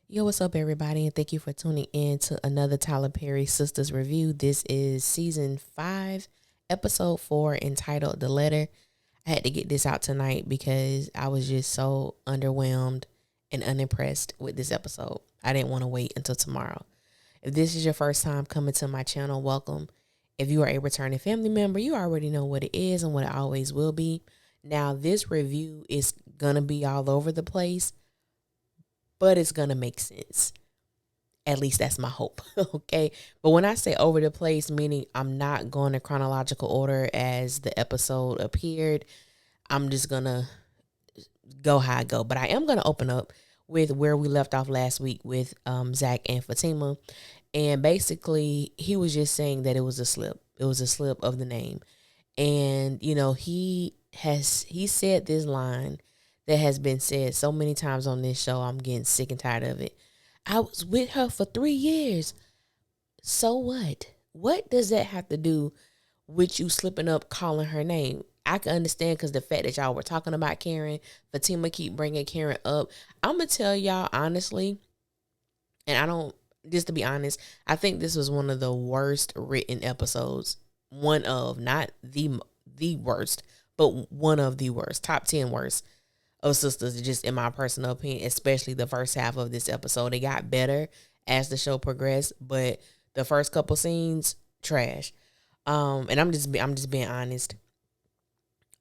Yo, what's up, everybody? And thank you for tuning in to another Tyler Perry Sisters review. This is season 5, episode 4, entitled The Letter. I had to get this out tonight because I was just so underwhelmed and unimpressed with this episode. I didn't want to wait until tomorrow. If this is your first time coming to my channel, welcome. If you are a returning family member, you already know what it is and what it always will be. Now, this review is going to be all over the place, but it's going to make sense. At least that's my hope. Okay. But when I say over the place, meaning I'm not going in chronological order as the episode appeared, I'm just going to go how I go. But I am going to open up with where we left off last week with Zach and Fatima. And basically, he was just saying that it was a slip. It was a slip of the name. And, you know, he said this line that has been said so many times on this show. I'm getting sick and tired of it. I was with her for 3 years. So what? What does that have to do with you slipping up calling her name? I can understand because the fact that y'all were talking about Karen, Fatima keep bringing Karen up. I'm going to tell y'all honestly, and I don't, just to be honest, I think this was one of the worst written episodes. One of, not the worst, but one of the worst, top 10 worst of Sisters, just in my personal opinion, especially the first half of this episode. It got better as the show progressed, but the first couple scenes, trash. And I'm just being honest.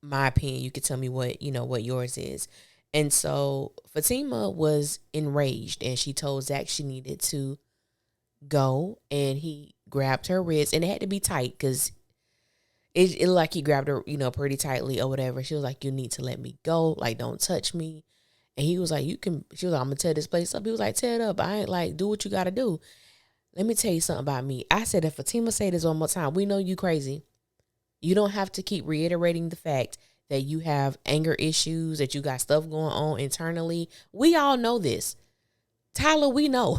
My opinion, you could tell me what yours is. And so Fatima was enraged and she told Zach she needed to go, and he grabbed her wrist, and it had to be tight because it like he grabbed her, pretty tightly or whatever. She was like, "You need to let me go. Like, don't touch me." And he was like, "You can." She was like, "I'm gonna tear this place up." He was like, "Tear it up. I ain't like, do what you gotta do." Let me tell you something about me. I said, if Fatima say this one more time, we know you crazy. You don't have to keep reiterating the fact that you have anger issues, that you got stuff going on internally. We all know this. Tyler, we know.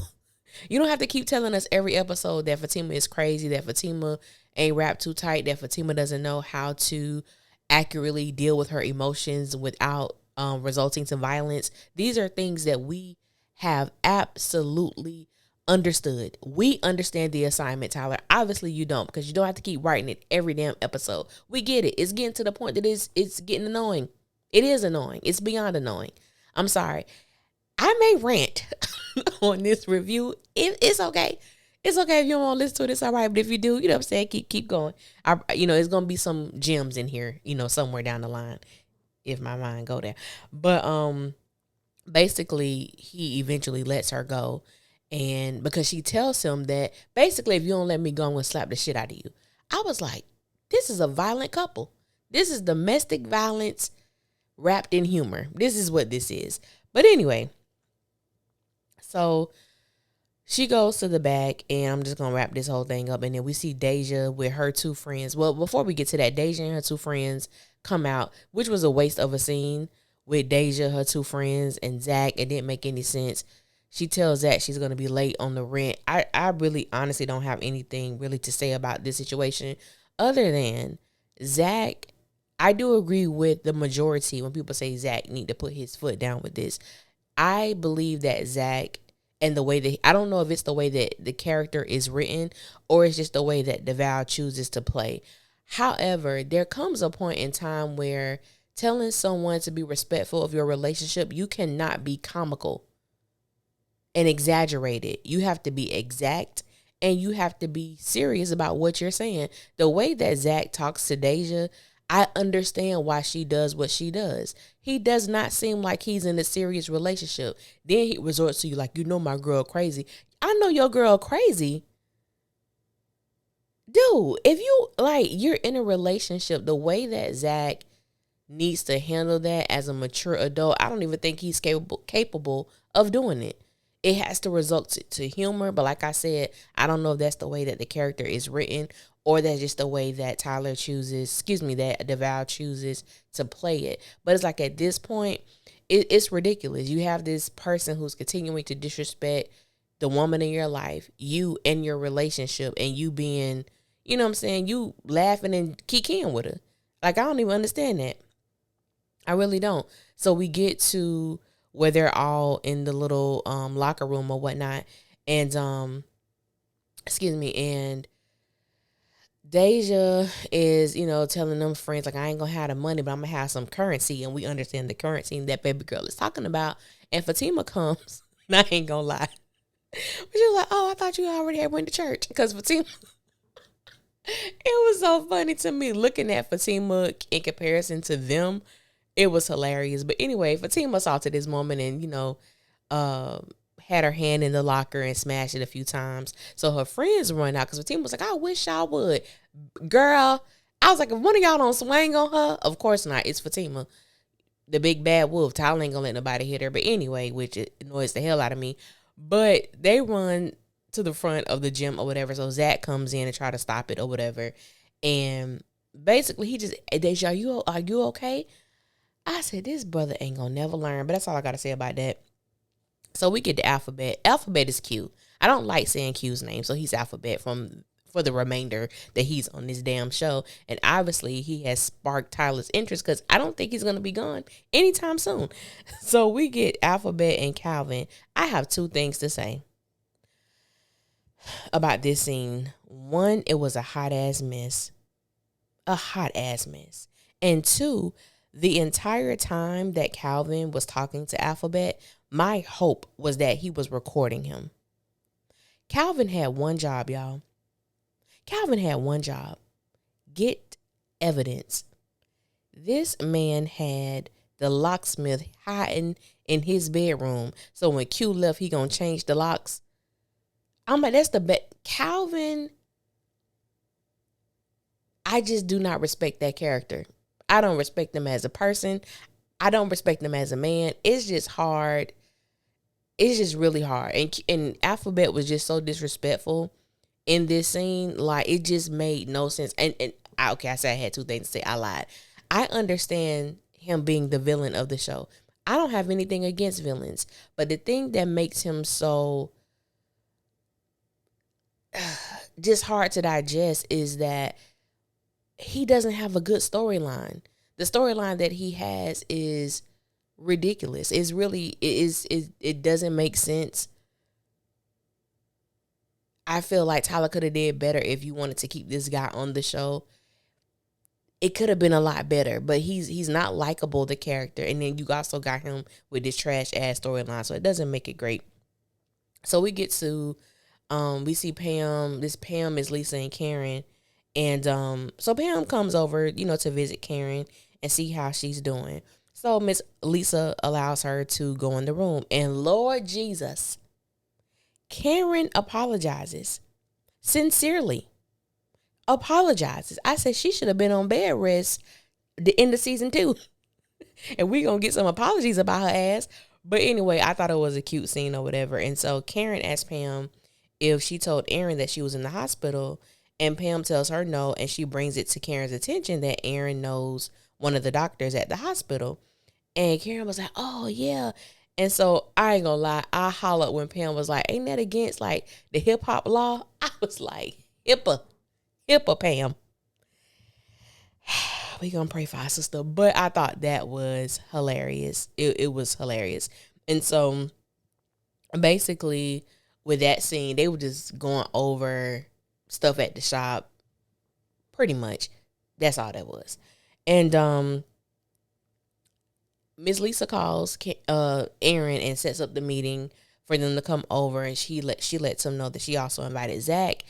You don't have to keep telling us every episode that Fatima is crazy, that Fatima ain't wrapped too tight, that Fatima doesn't know how to accurately deal with her emotions without resulting to violence. These are things that we have absolutely understood. We understand the assignment, Tyler. Obviously you don't, because you don't have to keep writing it every damn episode. We get it. It's getting to the point that it's getting annoying. It is annoying. It's beyond annoying. I'm sorry. I may rant on this review. It's okay. It's okay if you don't want to listen to it. It's all right. But if you do, you know what I'm saying, keep going. It's gonna be some gems in here, somewhere down the line, if my mind go there. But basically, he eventually lets her go, and because she tells him that basically, if you don't let me go, I'm gonna slap the shit out of you. I was like, this is a violent couple. This is domestic violence wrapped in humor. This is what this is. But anyway. So she goes to the back, and I'm just going to wrap this whole thing up. And then we see Deja with her 2 friends. Well, before we get to that, Deja and her 2 friends come out, which was a waste of a scene with Deja, her 2 friends, and Zach. It didn't make any sense. She tells Zach she's going to be late on the rent. I really honestly don't have anything really to say about this situation other than Zach. I do agree with the majority when people say Zach need to put his foot down with this. I believe that Zach, and the way that, I don't know if it's the way that the character is written or it's just the way that DeVal chooses to play. However, there comes a point in time where telling someone to be respectful of your relationship, you cannot be comical and exaggerated. You have to be exact, and you have to be serious about what you're saying. The way that Zach talks to Deja, I understand why she does what she does. He does not seem like he's in a serious relationship. Then he resorts to you like, my girl crazy. I know your girl crazy. Dude, if you're in a relationship, the way that Zach needs to handle that as a mature adult, I don't even think he's capable of doing it. It has to result to humor, but like I said, I don't know if that's the way that the character is written, or that's just the way that that DeVal chooses to play it. But it's like at this point, it's ridiculous. You have this person who's continuing to disrespect the woman in your life, you and your relationship, and you being, you laughing and kikiing with her. Like, I don't even understand that. I really don't. So we get to where they're all in the little locker room or whatnot. And excuse me, and Deja is, telling them friends, like, I ain't gonna have the money, but I'm gonna have some currency, and we understand the currency that baby girl is talking about. And Fatima comes, and I ain't gonna lie. But she was like, oh, I thought you already had went to church. Because Fatima, it was so funny to me looking at Fatima in comparison to them. It was hilarious. But anyway, Fatima saw to this moment and, had her hand in the locker and smashed it a few times. So her friends run out because Fatima was like, I wish y'all would. Girl, I was like, if one of y'all don't swing on her, of course not. It's Fatima, the big bad wolf. Tyler ain't gonna let nobody hit her. But anyway, which it annoys the hell out of me. But they run to the front of the gym or whatever. So Zach comes in and try to stop it or whatever. And basically he just, Deja, are you okay? I said, this brother ain't gonna never learn. But that's all I gotta say about that. So we get the Alphabet. Alphabet is Q. I don't like saying Q's name, so he's Alphabet for the remainder that he's on this damn show. And obviously he has sparked Tyler's interest because I don't think he's going to be gone anytime soon. So we get Alphabet and Calvin. I have two things to say about this scene. One, it was a hot ass mess. A hot ass mess. And two, the entire time that Calvin was talking to Alphabet, my hope was that he was recording him. Calvin had one job, y'all. Calvin had one job. Get evidence. This man had the locksmith hiding in his bedroom. So when Q left, he gonna change the locks. I'm like, that's the best. Calvin, I just do not respect that character. I don't respect him as a person. I don't respect him as a man. It's just hard. It's just really hard. And Alphabet was just so disrespectful in this scene. Like, it just made no sense. I said I had two things to say. I lied. I understand him being the villain of the show. I don't have anything against villains. But the thing that makes him so just hard to digest is that he doesn't have a good storyline. The storyline that he has is ridiculous. It doesn't make sense. I feel like Tyler could have did better if you wanted to keep this guy on the show. It could have been a lot better, but he's not likable, the character. And then you also got him with this trash ass storyline, so it doesn't make it great. So we get to we see Pam. This Pam is Lisa and Karen. And so Pam comes over, to visit Karen and see how she's doing. So Miss Lisa allows her to go in the room. And Lord Jesus, Karen apologizes. Sincerely apologizes. I said she should have been on bed rest the end of season 2. And we're going to get some apologies about her ass. But anyway, I thought it was a cute scene or whatever. And so Karen asked Pam if she told Aaron that she was in the hospital. And Pam tells her no, and she brings it to Karen's attention that Aaron knows one of the doctors at the hospital. And Karen was like, oh, yeah. And so I ain't gonna lie, I hollered when Pam was like, ain't that against like the hip hop law? I was like, HIPAA Pam. We gonna pray for our sister. But I thought that was hilarious. It was hilarious. And so basically with that scene, they were just going over stuff at the shop. Pretty much. That's all that was. And Miss Lisa calls Aaron and sets up the meeting for them to come over, and she lets him know that she also invited Zach.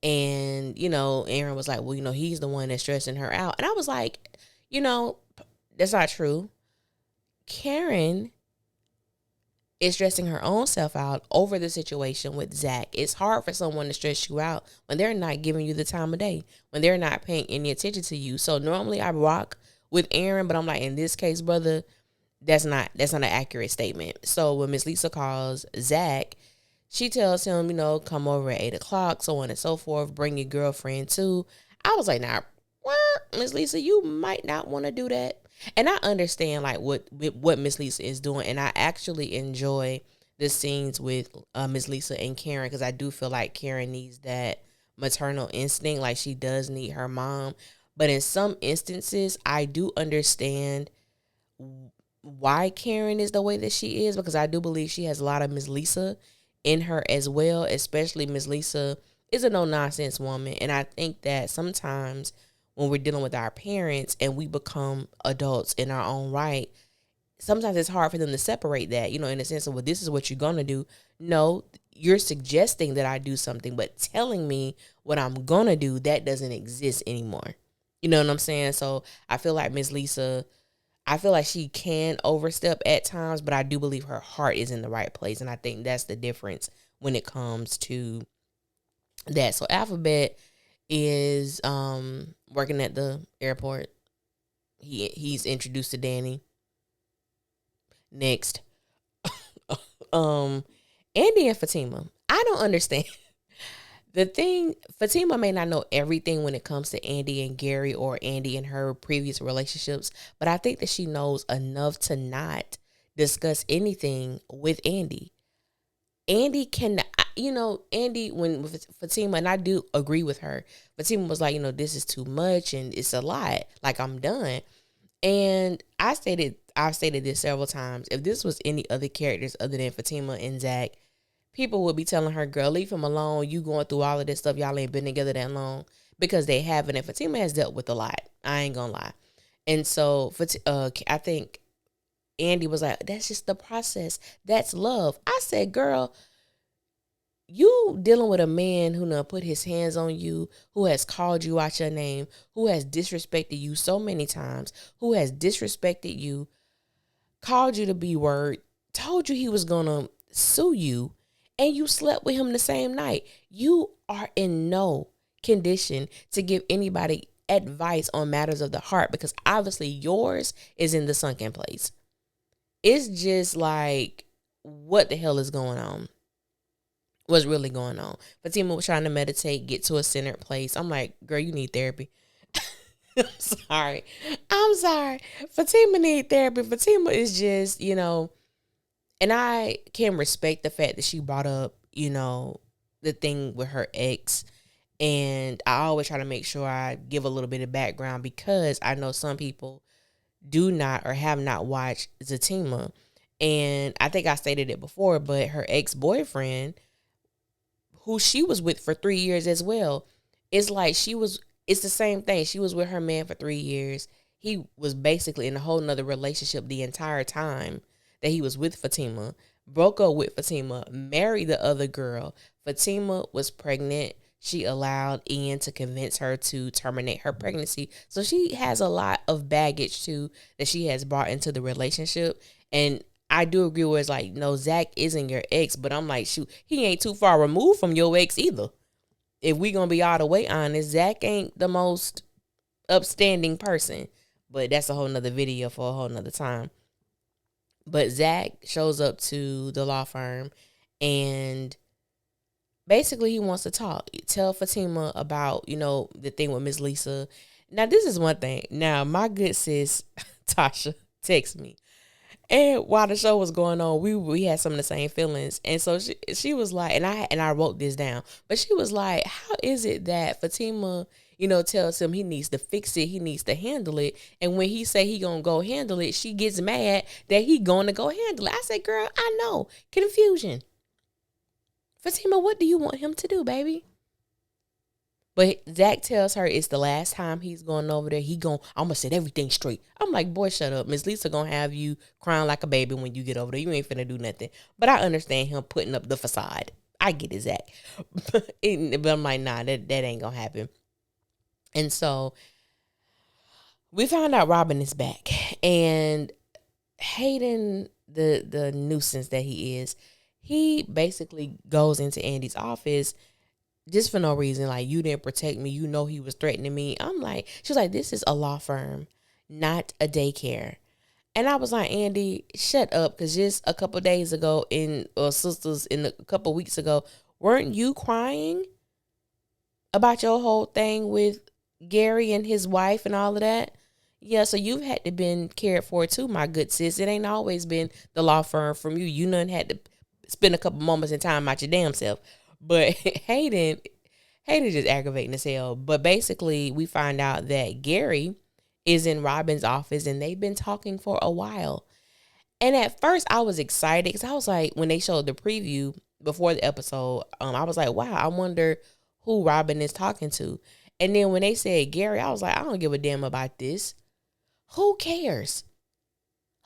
And Aaron was like, well, he's the one that's stressing her out. And I was like, that's not true. Karen is stressing her own self out over the situation with Zach. It's hard for someone to stress you out when they're not giving you the time of day, when they're not paying any attention to you. So normally I rock with Aaron, but I'm like, in this case, brother, that's not an accurate statement. So when Miss Lisa calls Zach, she tells him, come over at 8:00, so on and so forth. Bring your girlfriend too. I was like, nah, Miss Lisa, you might not want to do that. And I understand like what Miss Lisa is doing, and I actually enjoy the scenes with Miss Lisa and Karen, because I do feel like Karen needs that maternal instinct, like she does need her mom. But in some instances, I do understand why Karen is the way that she is, because I do believe she has a lot of Miss Lisa in her as well, especially Miss Lisa is a no nonsense woman. And I think that sometimes when we're dealing with our parents and we become adults in our own right, sometimes it's hard for them to separate that, in the sense of, well, this is what you're going to do. No, you're suggesting that I do something, but telling me what I'm going to do, that doesn't exist anymore. You know what I'm saying? So I feel like Miss Lisa, I feel like she can overstep at times, but I do believe her heart is in the right place. And I think that's the difference when it comes to that. So Alphabet is working at the airport. He's introduced to Danny. Next, Andy and Fatima. I don't understand. The thing, Fatima may not know everything when it comes to Andy and Gary or Andy and her previous relationships, but I think that she knows enough to not discuss anything with Andy. Andy can, Andy, when with Fatima, and I do agree with her, Fatima was like, this is too much and it's a lot. Like, I'm done. And I've stated this several times. If this was any other characters other than Fatima and Zach, people would be telling her, girl, leave him alone. You going through all of this stuff. Y'all ain't been together that long, because they haven't. And Fatima has dealt with a lot. I ain't gonna lie. And so I think Andy was like, that's just the process. That's love. I said, girl, you dealing with a man who done put his hands on you, who has called you out your name, who has disrespected you so many times, who has disrespected you, called you the B word, told you he was going to sue you, and you slept with him the same night. You are in no condition to give anybody advice on matters of the heart, because obviously yours is in the sunken place. It's just like, what the hell is going on? What's really going on? Fatima was trying to meditate, get to a centered place. I'm like, girl, you need therapy. I'm sorry. Fatima need therapy. Fatima is just, and I can respect the fact that she brought up, the thing with her ex. And I always try to make sure I give a little bit of background, because I know some people do not or have not watched Zatima. And I think I stated it before, but her ex-boyfriend, who she was with for 3 years as well, it's like it's the same thing. She was with her man for 3 years. He was basically in a whole nother relationship the entire time that he was with Fatima, broke up with Fatima, married the other girl. Fatima was pregnant. She allowed Ian to convince her to terminate her pregnancy. So she has a lot of baggage too that she has brought into the relationship. And I do agree with, it's like, no, Zach isn't your ex, but I'm like, shoot, he ain't too far removed from your ex either. If we gonna be all the way honest, Zach ain't the most upstanding person, but that's a whole nother video for a whole nother time. But Zach shows up to the law firm, and basically he wants to tell Fatima about, the thing with Miss Lisa. Now, this is one thing. Now, my good sis, Tasha, texted me. And while the show was going on, we had some of the same feelings. And so she was like, and I wrote this down, but she was like, how is it that Fatima, tells him he needs to fix it, he needs to handle it, and when he say he gonna go handle it, she gets mad that he gonna go handle it. I said, girl, I know. Confusion. Fatima, what do you want him to do, baby? But Zach tells her it's the last time he's going over there. I'm going to set everything straight. I'm like, boy, shut up. Miss Lisa going to have you crying like a baby when you get over there. You ain't finna do nothing. But I understand him putting up the facade. I get it, Zach. But I'm like, nah, that ain't going to happen. And so we found out Robin is back. And Hayden, the nuisance that he is, he basically goes into Andy's office just for no reason. Like, you didn't protect me. He was threatening me. I'm like, she's like, this is a law firm, not a daycare. And I was like, Andy, shut up. Because just a couple days ago SISTAS, a couple weeks ago, weren't you crying about your whole thing with Gary and his wife and all of that? Yeah, so you've had to been cared for too, my good sis. It ain't always been the law firm from you. You done had to spend a couple moments in time out your damn self. But Hayden just aggravating as hell. But basically, we find out that Gary is in Robin's office, and they've been talking for a while. And at first I was excited because I was like, when they showed the preview before the episode, I was like, wow, I wonder who Robin is talking to. And then when they said Gary, I was like, I don't give a damn about this. Who cares?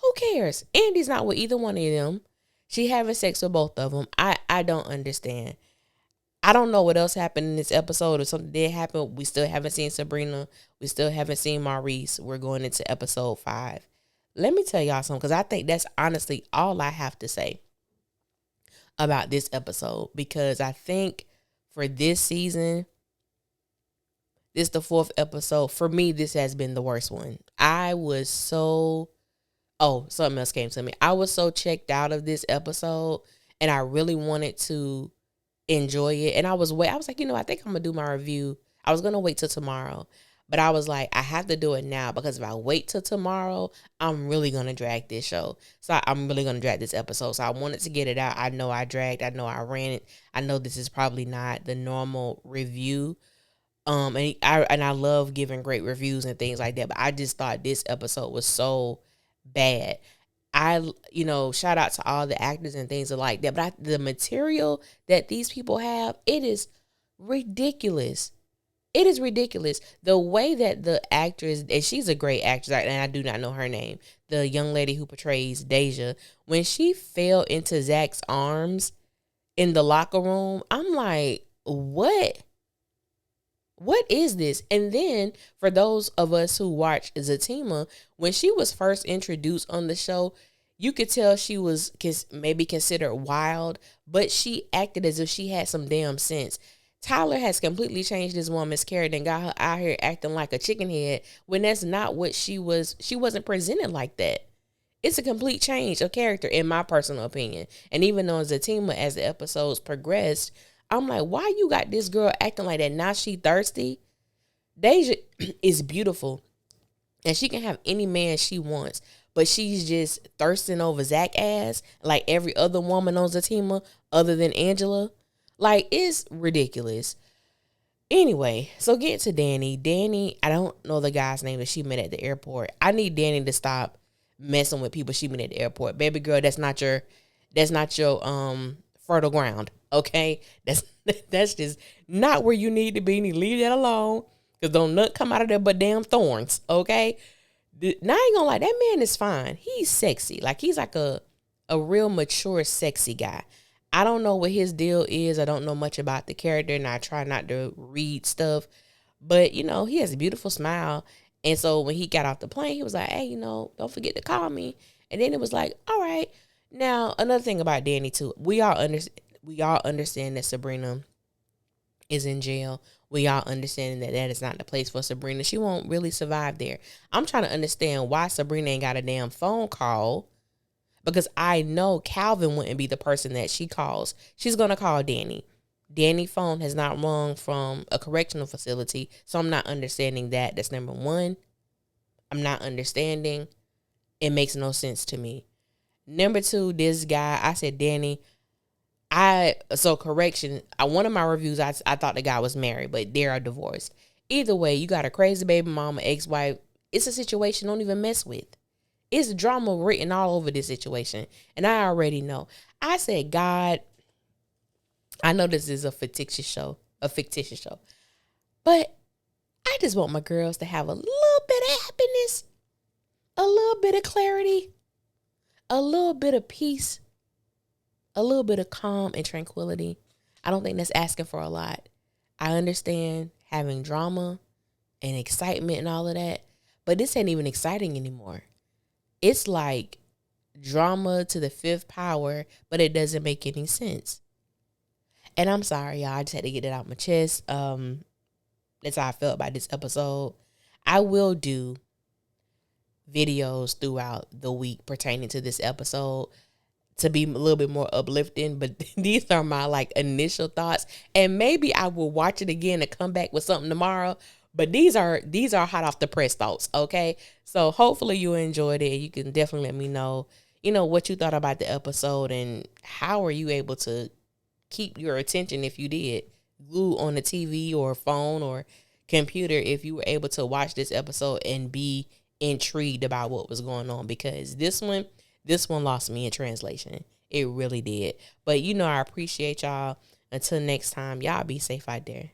Who cares? Andy's not with either one of them. She having sex with both of them. I don't understand. I don't know what else happened in this episode. If something did happen, we still haven't seen Sabrina. We still haven't seen Maurice. We're going into episode 5. Let me tell y'all something, because I think that's honestly all I have to say about this episode. Because I think for this season, this is the 4th episode. For me, this has been the worst one. I was so... Oh, something else came to me. I was so checked out of this episode, and I really wanted to enjoy it. And I was like, I think I'm gonna do my review. I was gonna wait till tomorrow, but I was like, I have to do it now, because if I wait till tomorrow, I'm really gonna drag this show. So I'm really gonna drag this episode. So I wanted to get it out. I know I dragged. I know I ran it. I know this is probably not the normal review. And I love giving great reviews and things like that, but I just thought this episode was so bad. Shout out to all the actors and things like that. But the material that these people have, it is ridiculous. It is ridiculous. The way that the actress, and she's a great actress, and I do not know her name, the young lady who portrays Deja, when she fell into Zach's arms in the locker room, I'm like, what? What is this? And then for those of us who watch Zatima, when she was first introduced on the show, you could tell she was maybe considered wild, but she acted as if she had some damn sense. Tyler has completely changed this woman's character and got her out here acting like a chicken head when that's not what she was. She wasn't presented like that. It's a complete change of character, in my personal opinion. And even though Zatima, as the episodes progressed, I'm like, why you got this girl acting like that? Now she thirsty. Deja is beautiful, and she can have any man she wants, but she's just thirsting over Zach ass like every other woman on Zatima other than Angela. Like, it's ridiculous. Anyway, so get to Danny. Danny, I don't know the guy's name that she met at the airport. I need Danny to stop messing with people she met at the airport. Baby girl, that's not your fertile ground. Okay, that's just not where you need to be. You need to leave that alone, because don't nut come out of there but damn thorns. Okay, now I ain't gonna lie, that man is fine. He's sexy. Like, he's like a real mature, sexy guy. I don't know what his deal is. I don't know much about the character, and I try not to read stuff. But he has a beautiful smile. And so when he got off the plane, he was like, "Hey, don't forget to call me." And then it was like, "All right." Now, another thing about Danny too, we all understand that Sabrina is in jail. We all understand that is not the place for Sabrina. She won't really survive there. I'm trying to understand why Sabrina ain't got a damn phone call, because I know Calvin wouldn't be the person that she calls. She's going to call Danny. Danny's phone has not rung from a correctional facility, so I'm not understanding that. That's number one. I'm not understanding. It makes no sense to me. Number two, this guy, I said, Danny, one of my reviews, I thought the guy was married, but they are divorced. Either way, you got a crazy baby mama, ex-wife. It's a situation don't even mess with. It's drama written all over this situation, and I already know. I said, God, I know this is a fictitious show, but I just want my girls to have a little bit of happiness, a little bit of clarity, a little bit of peace, a little bit of calm and tranquility. I don't think that's asking for a lot. I understand having drama and excitement and all of that, but this ain't even exciting anymore. It's like drama to the 5th power, but it doesn't make any sense. And I'm sorry, y'all. I just had to get it out my chest. That's how I felt about this episode. I will do videos throughout the week pertaining to this episode to be a little bit more uplifting, but these are my initial thoughts, and maybe I will watch it again and come back with something tomorrow. But these are hot off the press thoughts. Okay, so hopefully you enjoyed it. You can definitely let me know what you thought about the episode, and how are you able to keep your attention, if you did, glued on the TV or phone or computer, if you were able to watch this episode and be intrigued about what was going on. Because this one This one lost me in translation. It really did. But I appreciate y'all. Until next time, y'all be safe out there.